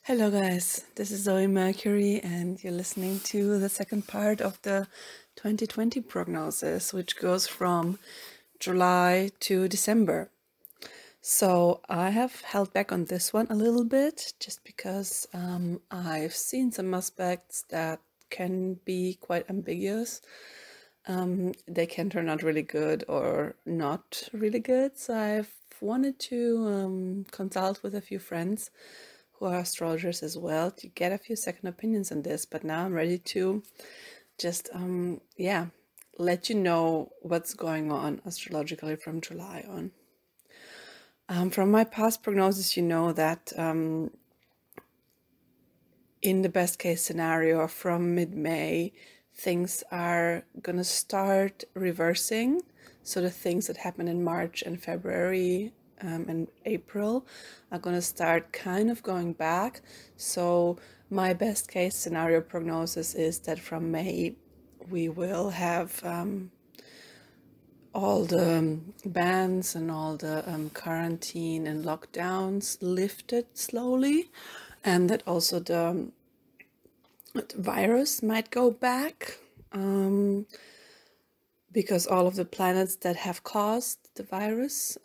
Hello guys, this is Zoe Mercury and you're listening to the second part of the 2020 prognosis, which goes from July to December. So I have held back on this one a little bit just because I've seen some aspects that can be quite ambiguous. They can turn out really good or not really good. So I've wanted to consult with a few friends who are astrologers as well to get a few second opinions on this. But now I'm ready to just let you know what's going on astrologically from July on. From my past prognosis, you know that in the best case scenario from mid-May, things are gonna start reversing. So the things that happened in March and February and April are gonna start kind of going back. So my best case scenario prognosis is that from May we will have all the bans and all the quarantine and lockdowns lifted slowly, and that also the virus might go back because all of the planets that have caused the virus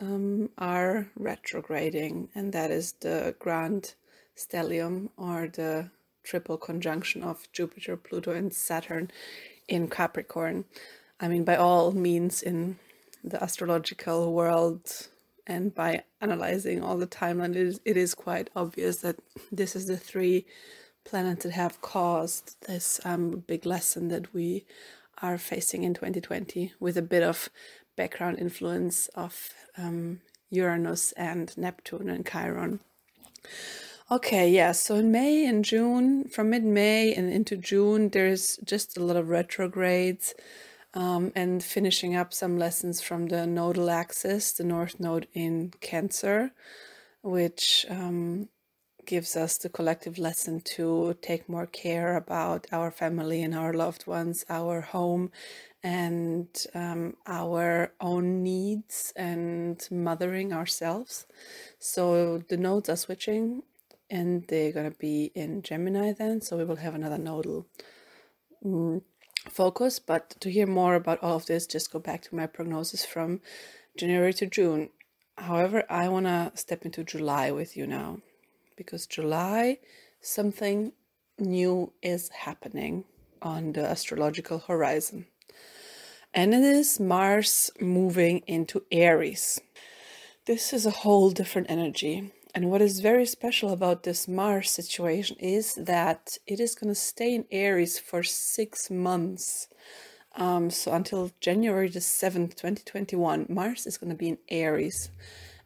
are retrograding, and that is the grand stellium or the triple conjunction of Jupiter, Pluto, and Saturn in Capricorn. I mean, by all means in the astrological world and by analyzing all the timeline, it is quite obvious that this is the three planets that have caused this big lesson that we are facing in 2020, with a bit of background influence of Uranus and Neptune and Chiron. Okay, yeah, so in May and June, from mid-May and into June, there's just a lot of retrogrades and finishing up some lessons from the nodal axis, the North Node in Cancer, which gives us the collective lesson to take more care about our family and our loved ones, our home, and our own needs and mothering ourselves. So the nodes are switching and they're going to be in Gemini then, so we will have another nodal focus. But to hear more about all of this, just go back to my prognosis from January to June. However, I want to step into July with you now, because July, something new is happening on the astrological horizon. And it is Mars moving into Aries. This is a whole different energy. And what is very special about this Mars situation is that it is going to stay in Aries for 6 months. So until January the 7th, 2021, Mars is going to be in Aries.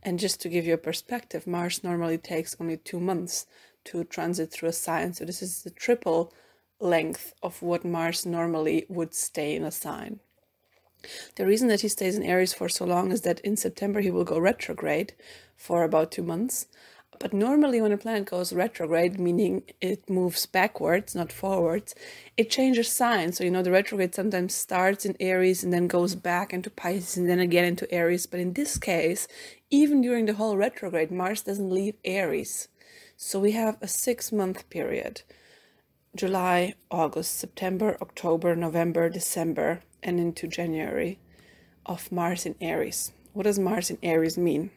And just to give you a perspective, Mars normally takes only 2 months to transit through a sign. So this is the triple length of what Mars normally would stay in a sign. The reason that he stays in Aries for so long is that in September he will go retrograde for about 2 months. But normally when a planet goes retrograde, meaning it moves backwards, not forwards, it changes sign. So, you know, the retrograde sometimes starts in Aries and then goes back into Pisces and then again into Aries. But in this case, even during the whole retrograde, Mars doesn't leave Aries. So we have a 6-month period: July, August, September, October, November, December, and into January, of Mars in Aries. What does Mars in Aries mean?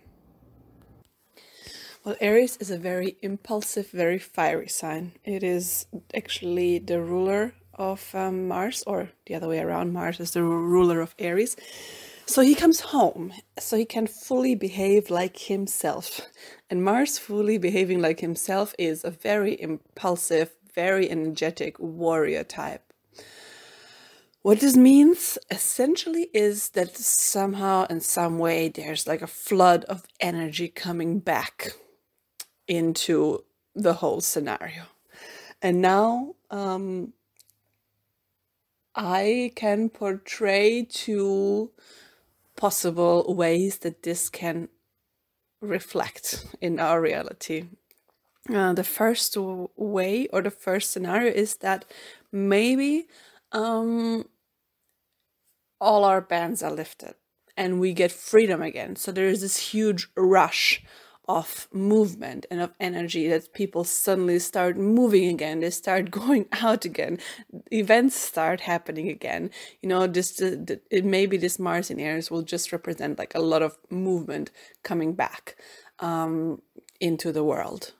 Well, Aries is a very impulsive, very fiery sign. It is actually the ruler of Mars, or the other way around, Mars is the ruler of Aries. So he comes home, so he can fully behave like himself. And Mars fully behaving like himself is a very impulsive, very energetic warrior type. What this means essentially is that somehow in some way there's like a flood of energy coming back into the whole scenario. And now I can portray two possible ways that this can reflect in our reality. The first way, or the first scenario, is that maybe all our bans are lifted and we get freedom again. So there is this huge rush of movement and of energy, that people suddenly start moving again, they start going out again, events start happening again. You know, it maybe this Mars in Aries will just represent like a lot of movement coming back into the world.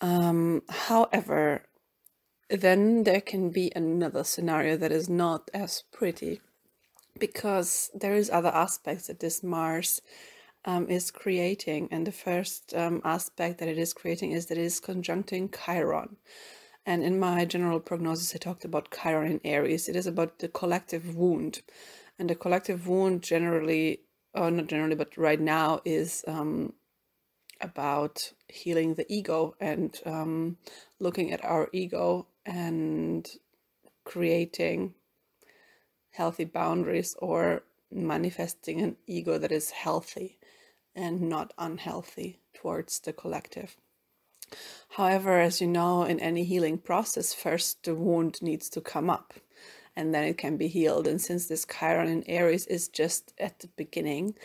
However, then there can be another scenario that is not as pretty, because there is other aspects that this Mars is creating. And the first aspect that it is creating is that it is conjuncting Chiron. And in my general prognosis, I talked about Chiron in Aries. It is about the collective wound. And the collective wound generally, or not generally, but right now is about healing the ego and looking at our ego and creating healthy boundaries, or manifesting an ego that is healthy and not unhealthy towards the collective. However, as you know, in any healing process, first the wound needs to come up and then it can be healed. And since this Chiron in Aries is just at the beginning,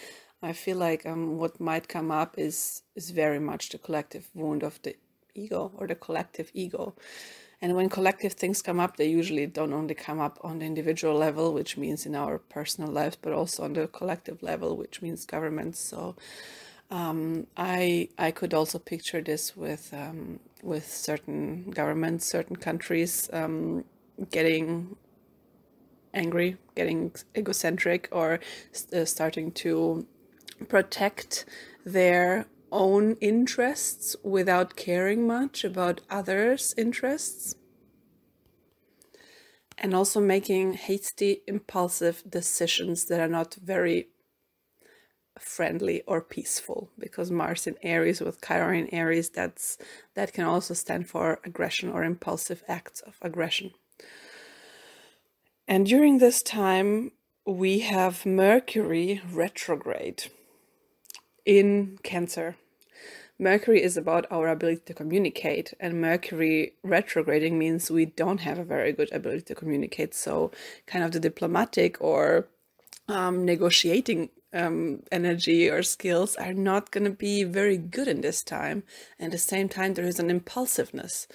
I feel like what might come up is very much the collective wound of the ego, or the collective ego. And when collective things come up, they usually don't only come up on the individual level, which means in our personal lives, but also on the collective level, which means governments. So I could also picture this with certain governments, certain countries getting angry, getting egocentric, or starting to protect their own interests without caring much about others' interests, and also making hasty, impulsive decisions that are not very friendly or peaceful, because Mars in Aries with Chiron in Aries, that can also stand for aggression or impulsive acts of aggression. And during this time we have Mercury retrograde in Cancer. Mercury is about our ability to communicate, and Mercury retrograding means we don't have a very good ability to communicate. So kind of the diplomatic or negotiating energy or skills are not going to be very good in this time. And at the same time, there is an impulsiveness.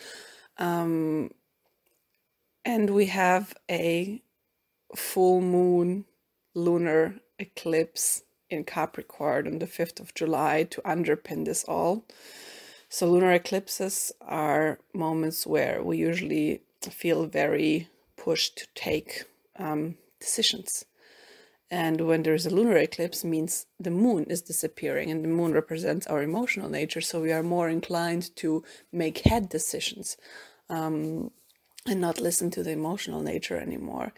And we have a full moon lunar eclipse in Capricorn on the 5th of July to underpin this all. So lunar eclipses are moments where we usually feel very pushed to take decisions. And when there's a lunar eclipse, means the moon is disappearing, and the moon represents our emotional nature. So we are more inclined to make head decisions and not listen to the emotional nature anymore.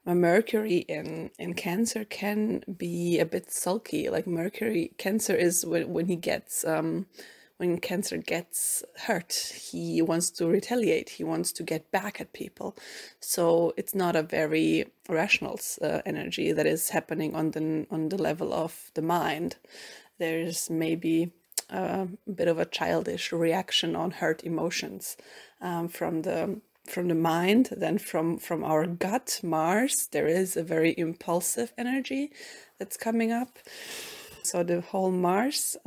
Mercury in Cancer can be a bit sulky. Like Mercury, Cancer is when he gets when Cancer gets hurt, he wants to retaliate. He wants to get back at people. So it's not a very rational energy that is happening on the level of the mind. There's maybe a bit of a childish reaction on hurt emotions from the mind. Then from our gut, Mars, there is a very impulsive energy that's coming up. So the whole Mars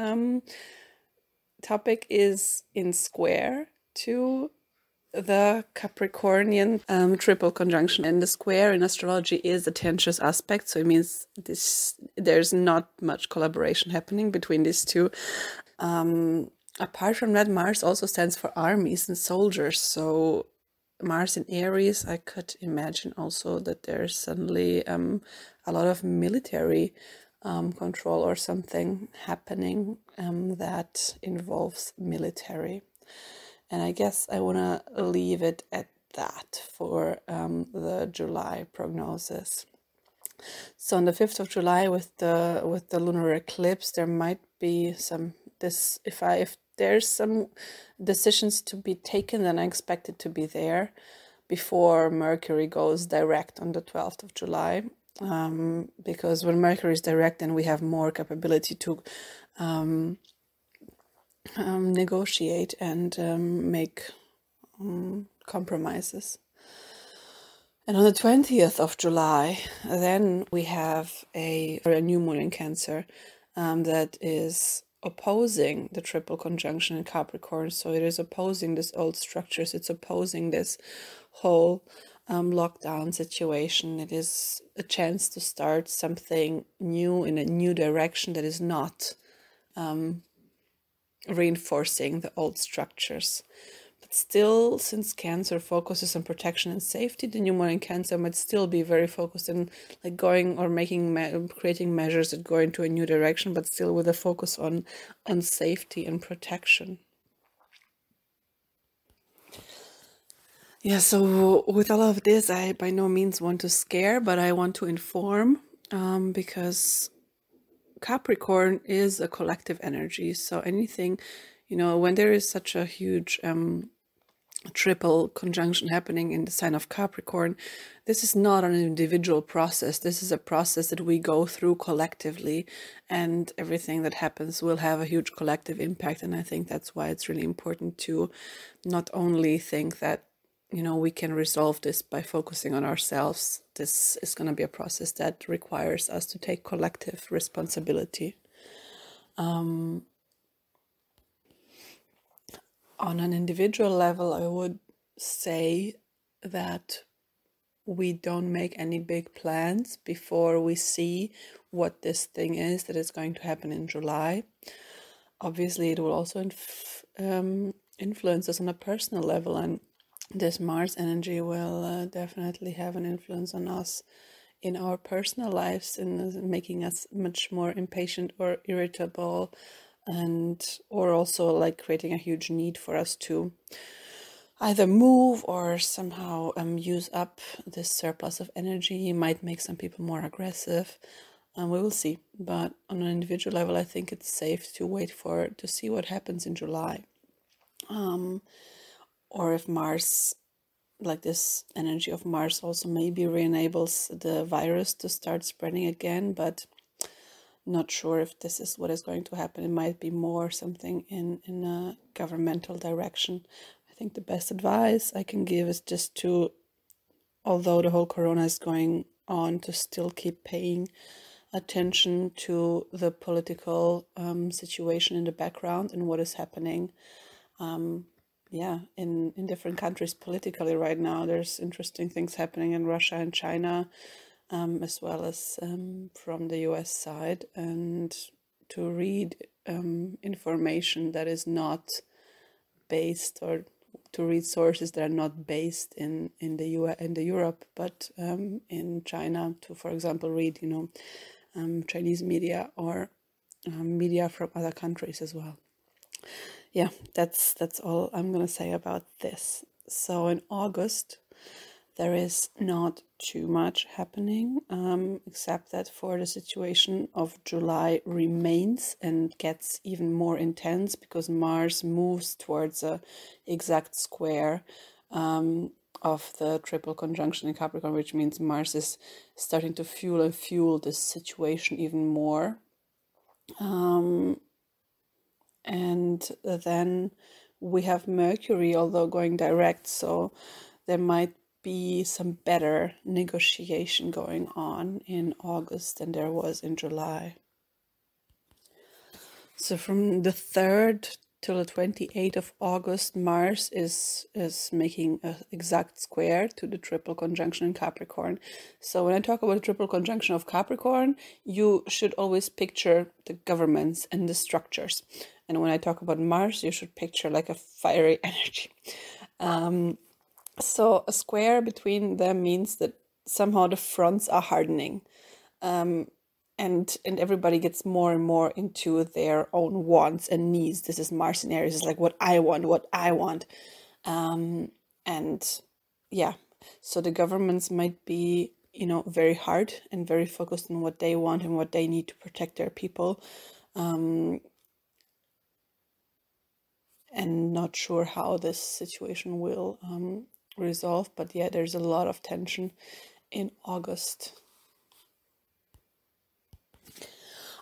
topic is in square to the Capricornian triple conjunction, and the square in astrology is a tenuous aspect, so it means there's not much collaboration happening between these two. Apart from that, Mars also stands for armies and soldiers. So Mars in Aries, I could imagine also that there's suddenly a lot of military control or something happening that involves military. And I guess I want to leave it at that for the July prognosis. So on the 5th of July with the lunar eclipse, there might be if there's some decisions to be taken, then I expect it to be there before Mercury goes direct on the 12th of July. Because when Mercury is direct, then we have more capability to negotiate and make compromises. And on the 20th of July, then we have a new moon in Cancer that is opposing the triple conjunction in Capricorn. So it is opposing this old structures. It's opposing this whole lockdown situation. It is a chance to start something new in a new direction that is not reinforcing the old structures. But still, since Cancer focuses on protection and safety, the new moon in Cancer might still be very focused on like going or creating measures that go into a new direction, but still with a focus on safety and protection. Yeah, so with all of this, I by no means want to scare, but I want to inform, because Capricorn is a collective energy. So anything, when there is such a huge triple conjunction happening in the sign of Capricorn, this is not an individual process. This is a process that we go through collectively, and everything that happens will have a huge collective impact. And I think that's why it's really important to not only think that we can resolve this by focusing on ourselves. This is going to be a process that requires us to take collective responsibility. On an individual level, I would say that we don't make any big plans before we see what this thing is that is going to happen in July. Obviously, it will also influence us on a personal level, and this Mars energy will definitely have an influence on us in our personal lives, in making us much more impatient or irritable, or also like creating a huge need for us to either move or somehow use up this surplus of energy. It might make some people more aggressive, and we will see. But on an individual level, I think it's safe to wait to see what happens in July. Or if Mars, like this energy of Mars also maybe re-enables the virus to start spreading again, but not sure if this is what is going to happen. It might be more something in a governmental direction. I think the best advice I can give is just to, although the whole corona is going on, to still keep paying attention to the political situation in the background and what is happening in different countries politically right now. There's interesting things happening in Russia and China, as well as from the US side, and to read information that is not based, or to read sources that are not based in the Europe, but in China, to, for example, read Chinese media or media from other countries as well. Yeah, that's all I'm gonna say about this. So in August, there is not too much happening, except that for the situation of July remains and gets even more intense, because Mars moves towards a exact square of the triple conjunction in Capricorn, which means Mars is starting to fuel this situation even more. And then we have Mercury, although going direct, so there might be some better negotiation going on in August than there was in July. So from the 3rd till the 28th of August, Mars is making an exact square to the triple conjunction in Capricorn. So when I talk about the triple conjunction of Capricorn, you should always picture the governments and the structures. And when I talk about Mars, you should picture like a fiery energy. So a square between them means that somehow the fronts are hardening. And everybody gets more and more into their own wants and needs. This is Mars in Aries. It's like what I want. And yeah, so the governments might be, very hard and very focused on what they want and what they need to protect their people. And not sure how this situation will resolve. But yeah, there's a lot of tension in August.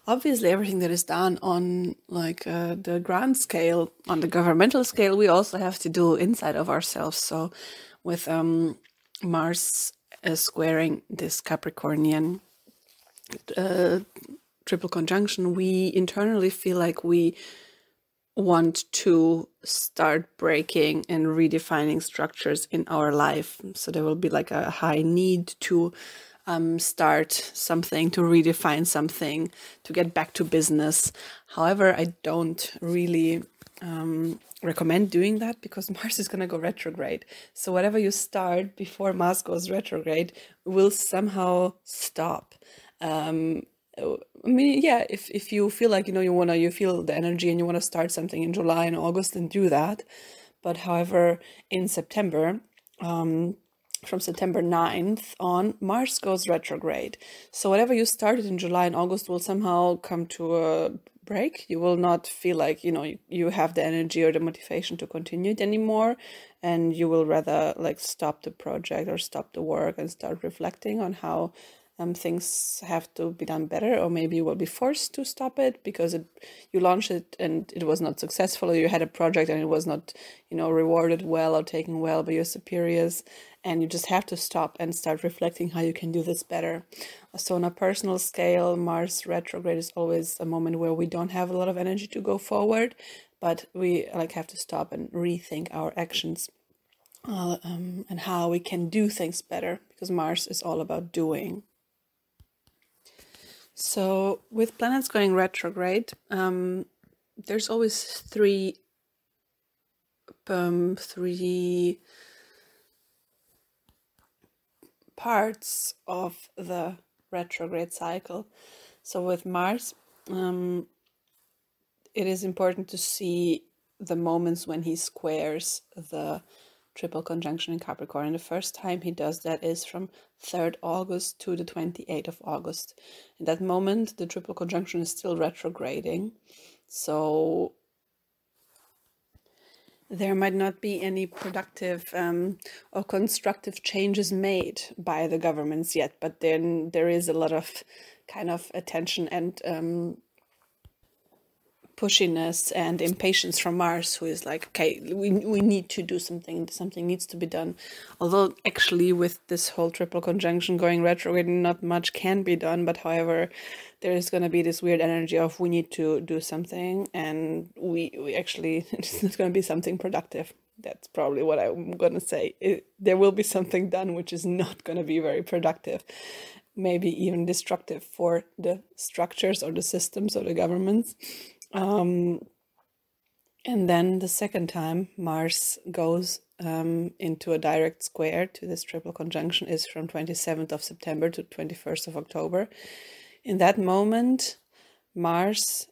Obviously, everything that is done on like the grand scale, on the governmental scale, we also have to do inside of ourselves. So with Mars squaring this Capricornian triple conjunction, we internally feel like we want to start breaking and redefining structures in our life. So there will be like a high need to start something, to redefine something, to get back to business. However, I don't really recommend doing that because Mars is going to go retrograde. So whatever you start before Mars goes retrograde will somehow stop. I mean, yeah, if you feel like, you feel the energy and you want to start something in July and August, then do that. But however, in September, from September 9th on, Mars goes retrograde. So whatever you started in July and August will somehow come to a break. You will not feel like, you have the energy or the motivation to continue it anymore. And you will rather like stop the project or stop the work and start reflecting on how things have to be done better, or maybe you will be forced to stop it because you launched it and it was not successful, or you had a project and it was not, rewarded well or taken well by your superiors, and you just have to stop and start reflecting how you can do this better. So on a personal scale, Mars retrograde is always a moment where we don't have a lot of energy to go forward, but we have to stop and rethink our actions. And how we can do things better, because Mars is all about doing. So with planets going retrograde, there's always three parts of the retrograde cycle. So with Mars, it is important to see the moments when he squares the triple conjunction in Capricorn. And the first time he does that is from 3rd August to the 28th of August. In that moment, the triple conjunction is still retrograding. So there might not be any productive or constructive changes made by the governments yet, but then there is a lot of kind of attention and pushiness and impatience from Mars, who is like, okay, we need to do something needs to be done. Although actually with this whole triple conjunction going retrograde, not much can be done, but however, there is going to be this weird energy of we need to do something, and we actually, it's not going to be something productive. That's probably what I'm going to say. There will be something done which is not going to be very productive, maybe even destructive for the structures or the systems of the governments. And then the second time Mars goes into a direct square to this triple conjunction is from 27th of September to 21st of October. In that moment, Mars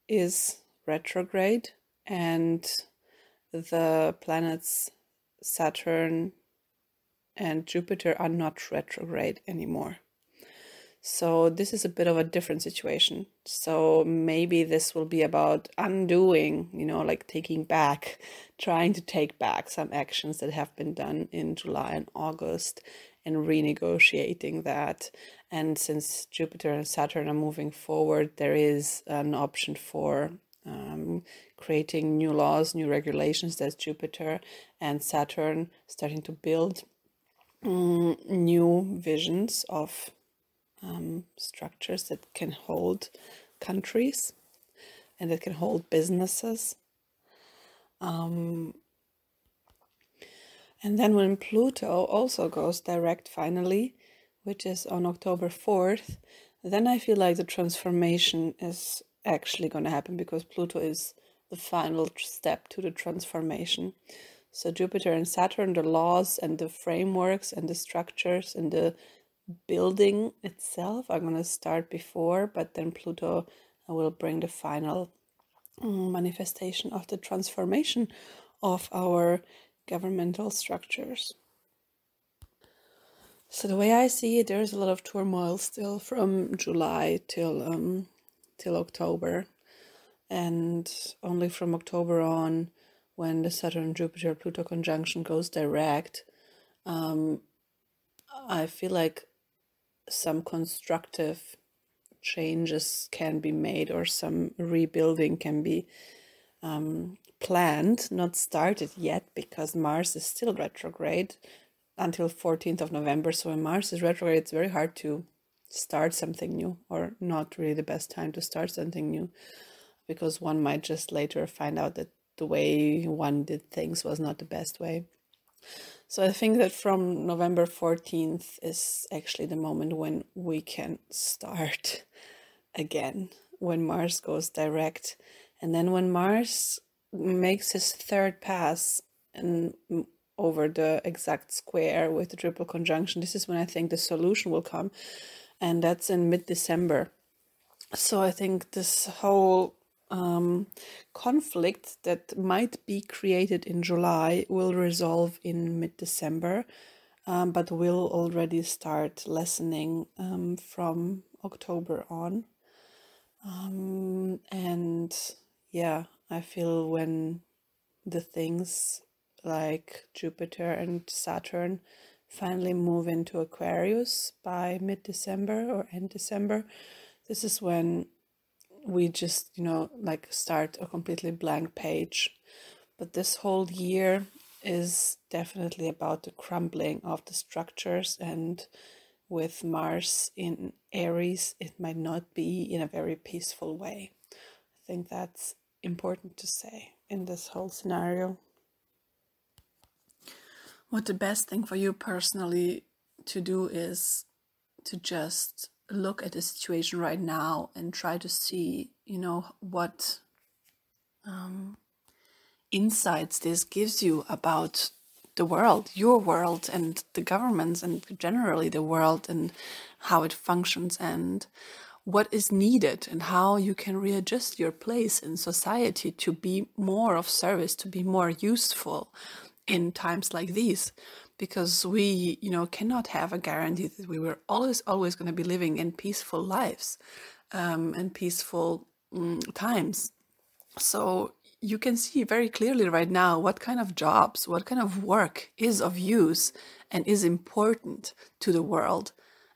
is retrograde and the planets Saturn and Jupiter are not retrograde anymore. So this is a bit of a different situation. So maybe this will be about undoing, like taking back, trying to take back some actions that have been done in July and August and renegotiating that. And since Jupiter and Saturn are moving forward, there is an option for creating new laws, new regulations. There's Jupiter and Saturn starting to build new visions of structures that can hold countries and that can hold businesses. And then when Pluto also goes direct finally, which is on October 4th, then I feel like the transformation is actually going to happen, because Pluto is the final step to the transformation. So Jupiter and Saturn, the laws and the frameworks and the structures and the building itself are going to start before, but then Pluto will bring the final manifestation of the transformation of our governmental structures. So the way I see it, there's a lot of turmoil still from July till October, and only from October on, when the Saturn-Jupiter-Pluto conjunction goes direct, I feel like some constructive changes can be made, or some rebuilding can be planned, not started yet, because Mars is still retrograde until 14th of November. So when Mars is retrograde, it's very hard to start something new, or not really the best time to start something new, because one might just later find out that the way one did things was not the best way. So I think that from November 14th is actually the moment when we can start again, when Mars goes direct. And then when Mars makes his third pass and over the exact square with the triple conjunction, this is when I think the solution will come. And that's in mid-December. So I think this whole conflict that might be created in July will resolve in mid-December, but will already start lessening from October on. And yeah, I feel when the things like Jupiter and Saturn finally move into Aquarius by mid-December or end December, this is when we just, like start a completely blank page. But this whole year is definitely about the crumbling of the structures, and with Mars in Aries, it might not be in a very peaceful way. I think that's important to say in this whole scenario. What the best thing for you personally to do is to just look at the situation right now and try to see, what insights this gives you about the world, your world, and the governments, and generally the world, and how it functions, and what is needed, and how you can readjust your place in society to be more of service, to be more useful in times like these. Because we, cannot have a guarantee that we were always going to be living in peaceful lives and peaceful times. So you can see very clearly right now what kind of jobs, what kind of work is of use and is important to the world.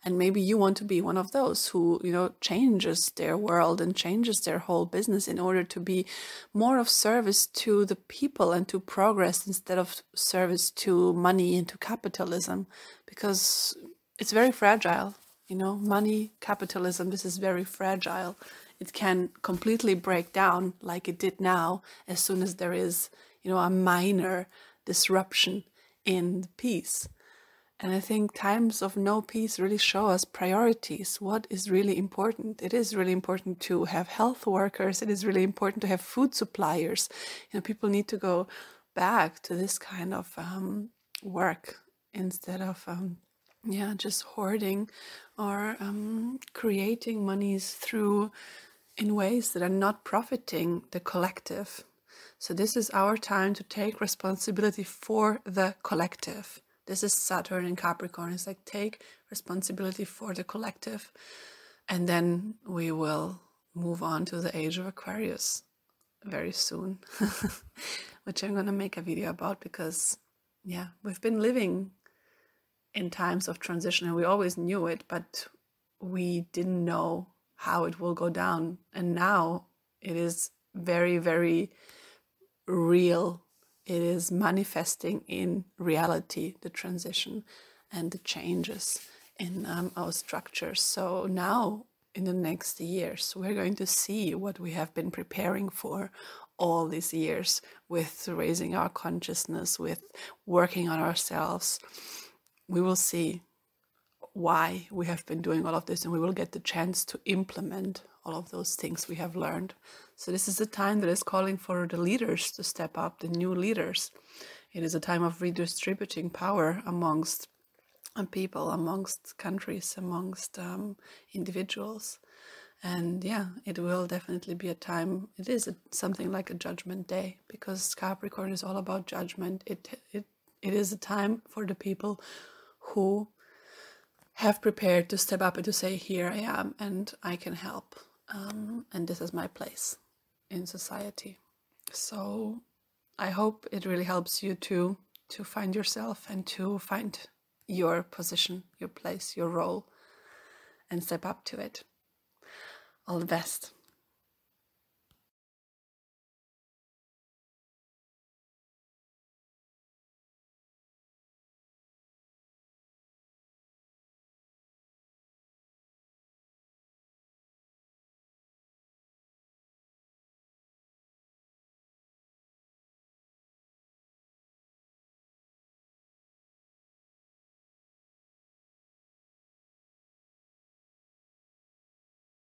And maybe you want to be one of those who, changes their world and changes their whole business in order to be more of service to the people and to progress instead of service to money and to capitalism, because it's very fragile. Money, capitalism, this is very fragile. It can completely break down like it did now as soon as there is, a minor disruption in peace. And I think times of no peace really show us priorities. What is really important? It is really important to have health workers. It is really important to have food suppliers. People need to go back to this kind of work instead of just hoarding or creating monies in ways that are not profiting the collective. So this is our time to take responsibility for the collective. This is Saturn in Capricorn. It's like, take responsibility for the collective. And then we will move on to the age of Aquarius very soon, which I'm going to make a video about, because we've been living in times of transition and we always knew it, but we didn't know how it will go down. And now it is very, very real. It is manifesting in reality, the transition and the changes in our structures. So now, in the next years, we're going to see what we have been preparing for all these years, with raising our consciousness, with working on ourselves. We will see why we have been doing all of this, and we will get the chance to implement all of those things we have learned. So this is a time that is calling for the leaders to step up, the new leaders. It is a time of redistributing power amongst people, amongst countries, amongst individuals. And it will definitely be a time, it is something like a judgment day, because Capricorn is all about judgment. It is a time for the people who have prepared to step up and to say, here I am and I can help. And this is my place in society. So I hope it really helps you to find yourself and to find your position, your place, your role, and step up to it. All the best.